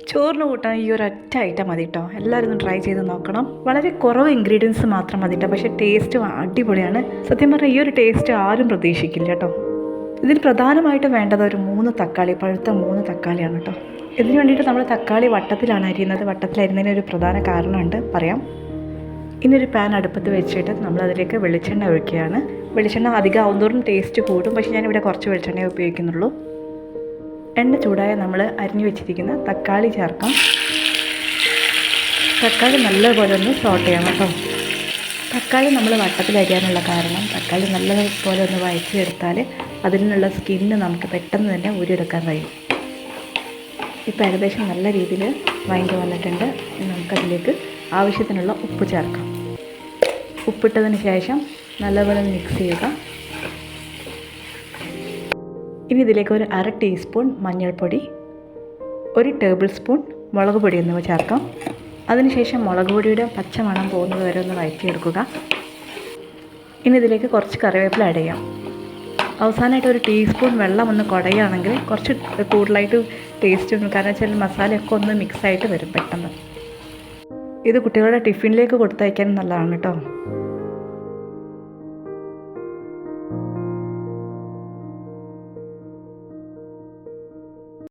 ചോറിന് കൂട്ടാൻ ഈ ഒരു ഒറ്റ ഐറ്റം മതി കേട്ടോ. എല്ലാവരും ഒന്ന് ട്രൈ ചെയ്ത് നോക്കണം. വളരെ കുറവ് ഇൻഗ്രീഡിയൻസ് മാത്രം മതി കേട്ടോ, പക്ഷേ ടേസ്റ്റ് അടിപൊളിയാണ്. സത്യം പറഞ്ഞാൽ ഈ ഒരു ടേസ്റ്റ് ആരും പ്രതീക്ഷിക്കില്ല കേട്ടോ. ഇതിന് പ്രധാനമായിട്ടും വേണ്ടത് ഒരു 3 തക്കാളി, പഴുത്ത 3 തക്കാളിയാണ് കേട്ടോ. ഇതിന് വേണ്ടിയിട്ട് നമ്മൾ തക്കാളി വട്ടത്തിലാണ് അരിയുന്നത്. വട്ടത്തിലരിയുന്നതിന് ഒരു പ്രധാന കാരണമുണ്ട്, പറയാം. ഇനിയൊരു പാൻ അടുപ്പത്ത് വെച്ചിട്ട് നമ്മളതിലേക്ക് വെളിച്ചെണ്ണ ഒഴിക്കുകയാണ്. വെളിച്ചെണ്ണ അധികം ആവുന്നതോറും ടേസ്റ്റ് കൂടും, പക്ഷേ ഞാനിവിടെ കുറച്ച് വെളിച്ചെണ്ണയെ ഉപയോഗിക്കുന്നുള്ളൂ. എണ്ണ ചൂടായ നമ്മൾ അരിഞ്ഞു വെച്ചിരിക്കുന്ന തക്കാളി ചേർക്കാം. തക്കാളി നല്ലപോലെ ഒന്ന് സോട്ട് ചെയ്യണം കേട്ടോ. തക്കാളി നമ്മൾ വട്ടത്തിൽ അരിയാനുള്ള കാരണം തക്കാളി നല്ലപോലെ ഒന്ന് വഴറ്റിയെടുത്താൽ അതിൽ നിന്നുള്ള സ്കിന്ന് നമുക്ക് പെട്ടെന്ന് തന്നെ ഊരിയെടുക്കാൻ കഴിയും. ഇപ്പോൾ ഏകദേശം നല്ല രീതിയിൽ വഴറ്റി വന്നിട്ടുണ്ട്. നമുക്കതിലേക്ക് ആവശ്യത്തിനുള്ള ഉപ്പ് ചേർക്കാം. ഉപ്പിട്ടതിന് ശേഷം നല്ലപോലെ മിക്സ് ചെയ്യുക. ഇനി ഇതിലേക്ക് ഒരു 1/2 ടീസ്പൂൺ മഞ്ഞൾപ്പൊടി, 1 ടേബിൾ സ്പൂൺ മുളക് പൊടി എന്നിവ ചേർക്കാം. അതിനുശേഷം മുളക് പൊടിയുടെ പച്ചമണം പോകുന്നത് വരെ ഒന്ന് വഴറ്റിയെടുക്കുക. ഇനി ഇതിലേക്ക് കുറച്ച് കറിവേപ്പില ആഡ് ചെയ്യാം. അവസാനമായിട്ട് 1 ടീസ്പൂൺ വെള്ളം ഒന്ന് കുടയുകയാണെങ്കിൽ കുറച്ച് കൂടുതലായിട്ട് ടേസ്റ്റ് വരും. കാരണം വെച്ചാൽ മസാലയൊക്കെ ഒന്ന് മിക്സായിട്ട് വരും പെട്ടെന്ന്. ഇത് കുട്ടികളുടെ ടിഫിനിലേക്ക് കൊടുത്തയക്കാൻ നല്ലതാണ് കേട്ടോ.